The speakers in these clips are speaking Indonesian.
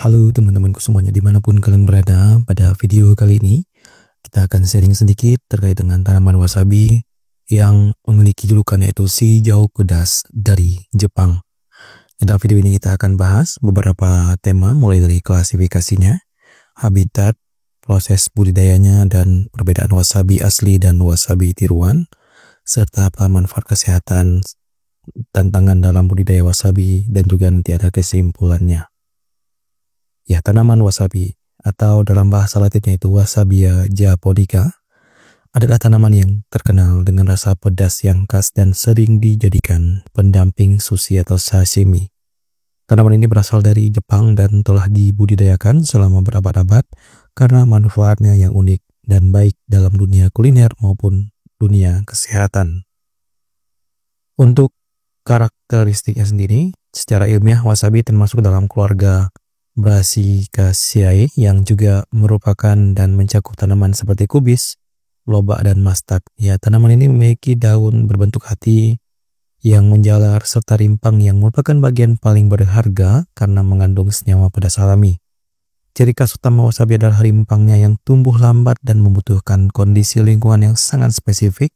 Halo teman-temanku semuanya dimanapun kalian berada. Pada video kali ini kita akan sharing sedikit terkait dengan tanaman wasabi yang memiliki julukan yaitu si jauh pedas dari Jepang. Dalam video ini kita akan bahas beberapa tema mulai dari klasifikasinya, habitat, proses budidayanya, dan perbedaan wasabi asli dan wasabi tiruan, serta manfaat kesehatan, tantangan dalam budidaya wasabi, dan juga nanti ada kesimpulannya. Ya, tanaman wasabi atau dalam bahasa latinnya itu Wasabia japonica adalah tanaman yang terkenal dengan rasa pedas yang khas dan sering dijadikan pendamping sushi atau sashimi. Tanaman ini berasal dari Jepang dan telah dibudidayakan selama berabad-abad karena manfaatnya yang unik dan baik dalam dunia kuliner maupun dunia kesehatan. Untuk karakteristiknya sendiri, secara ilmiah wasabi termasuk dalam keluarga Brassicaceae yang juga merupakan dan mencakup tanaman seperti kubis, lobak, dan mastak. Ya, tanaman ini memiliki daun berbentuk hati yang menjalar serta rimpang yang merupakan bagian paling berharga karena mengandung senyawa pedas alami. Ciri khas utama wasabi adalah rimpangnya yang tumbuh lambat dan membutuhkan kondisi lingkungan yang sangat spesifik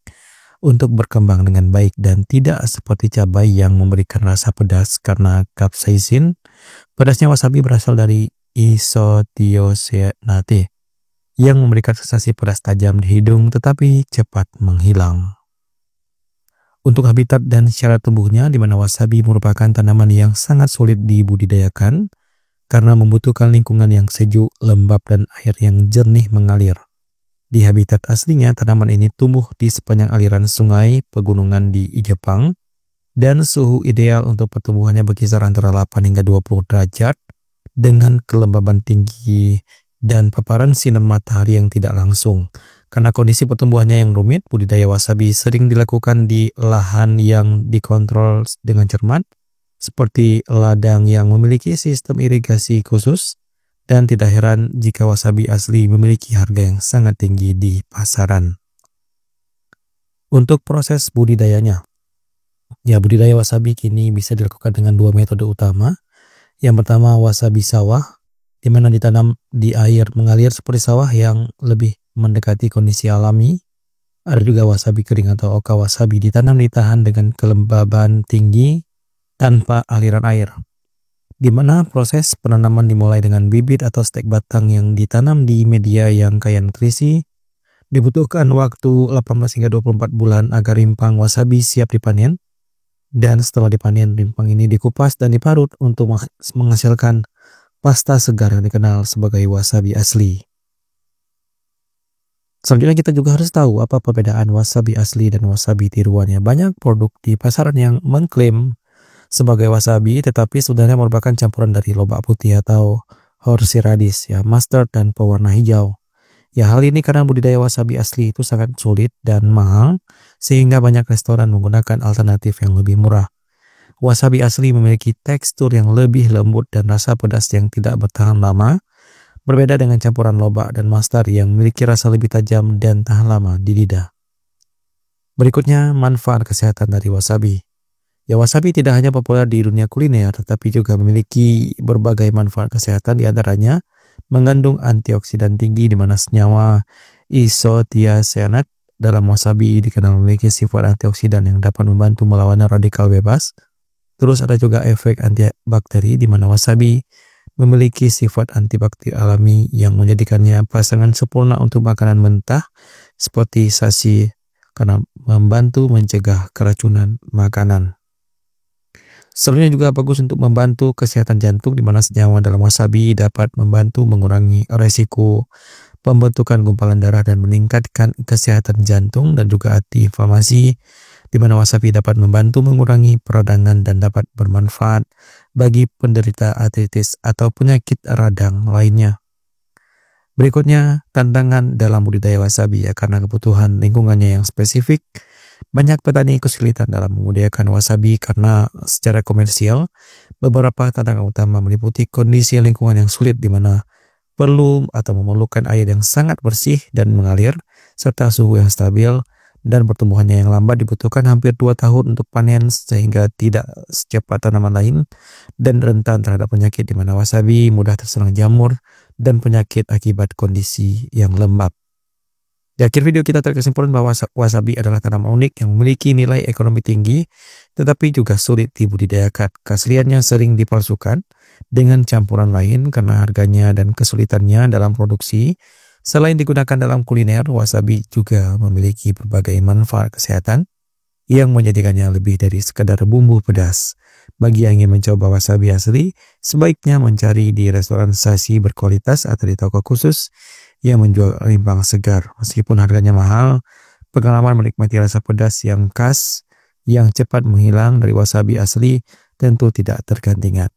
untuk berkembang dengan baik dan tidak seperti cabai yang memberikan rasa pedas karena capsaicin. Pedasnya wasabi berasal dari isothiocyanate yang memberikan sensasi pedas tajam di hidung tetapi cepat menghilang. Untuk habitat dan syarat tumbuhnya, di mana wasabi merupakan tanaman yang sangat sulit dibudidayakan karena membutuhkan lingkungan yang sejuk, lembab, dan air yang jernih mengalir. Di habitat aslinya, tanaman ini tumbuh di sepanjang aliran sungai pegunungan di Jepang, dan suhu ideal untuk pertumbuhannya berkisar antara 8 hingga 20 derajat dengan kelembaban tinggi dan paparan sinar matahari yang tidak langsung. Karena kondisi pertumbuhannya yang rumit, budidaya wasabi sering dilakukan di lahan yang dikontrol dengan cermat, seperti ladang yang memiliki sistem irigasi khusus, dan tidak heran jika wasabi asli memiliki harga yang sangat tinggi di pasaran. Untuk proses budidayanya, ya, budidaya wasabi kini bisa dilakukan dengan dua metode utama. Yang pertama, wasabi sawah, di mana ditanam di air mengalir seperti sawah yang lebih mendekati kondisi alami. Ada juga wasabi kering atau oka wasabi, ditanam di tahan dengan kelembaban tinggi tanpa aliran air. Di mana proses penanaman dimulai dengan bibit atau stek batang yang ditanam di media yang kaya nutrisi. Dibutuhkan waktu 18 hingga 24 bulan agar rimpang wasabi siap dipanen. Dan setelah dipanen, rimpang ini dikupas dan diparut untuk menghasilkan pasta segar yang dikenal sebagai wasabi asli. Selanjutnya kita juga harus tahu apa perbedaan wasabi asli dan wasabi tiruannya. Banyak produk di pasaran yang mengklaim sebagai wasabi tetapi sebenarnya merupakan campuran dari lobak putih atau horseradish, ya, mustard, dan pewarna hijau. Ya, hal ini karena budidaya wasabi asli itu sangat sulit dan mahal, sehingga banyak restoran menggunakan alternatif yang lebih murah. Wasabi asli memiliki tekstur yang lebih lembut dan rasa pedas yang tidak bertahan lama, berbeda dengan campuran lobak dan mustard yang memiliki rasa lebih tajam dan tahan lama di lidah. Berikutnya, manfaat kesehatan dari wasabi. Ya, wasabi tidak hanya populer di dunia kuliner, tetapi juga memiliki berbagai manfaat kesehatan, diantaranya mengandung antioksidan tinggi, di mana senyawa isothiocyanate dalam wasabi dikenal memiliki sifat antioksidan yang dapat membantu melawan radikal bebas. Terus ada juga efek antibakteri, di mana wasabi memiliki sifat antibakteri alami yang menjadikannya pasangan sempurna untuk makanan mentah seperti sashi karena membantu mencegah keracunan makanan. Selanjutnya juga bagus untuk membantu kesehatan jantung, di mana senyawa dalam wasabi dapat membantu mengurangi resiko pembentukan gumpalan darah dan meningkatkan kesehatan jantung dan juga antiinflamasi, di mana wasabi dapat membantu mengurangi peradangan dan dapat bermanfaat bagi penderita artritis atau penyakit radang lainnya. Berikutnya, tantangan dalam budidaya wasabi, ya, karena kebutuhan lingkungannya yang spesifik. Banyak petani kesulitan dalam membudidayakan wasabi karena secara komersial beberapa tantangan utama meliputi kondisi lingkungan yang sulit, di mana perlu atau memerlukan air yang sangat bersih dan mengalir, serta suhu yang stabil, dan pertumbuhannya yang lambat dibutuhkan hampir 2 tahun untuk panen sehingga tidak secepat tanaman lain dan rentan terhadap penyakit di mana wasabi mudah terserang jamur dan penyakit akibat kondisi yang lembab. Di akhir video kita terkesimpulan bahwa wasabi adalah tanaman unik yang memiliki nilai ekonomi tinggi tetapi juga sulit dibudidayakan. Keasliannya sering dipalsukan dengan campuran lain karena harganya dan kesulitannya dalam produksi. Selain digunakan dalam kuliner, wasabi juga memiliki berbagai manfaat kesehatan yang menjadikannya lebih dari sekadar bumbu pedas. Bagi yang ingin mencoba wasabi asli, sebaiknya mencari di restoran sashimi berkualitas atau di toko khusus yang menjual rimbang segar. Meskipun harganya mahal, pengalaman menikmati rasa pedas yang khas yang cepat menghilang dari wasabi asli tentu tidak tergantikan.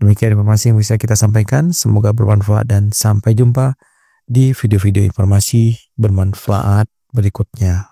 Demikian informasi yang bisa kita sampaikan, semoga bermanfaat dan sampai jumpa di video-video informasi bermanfaat berikutnya.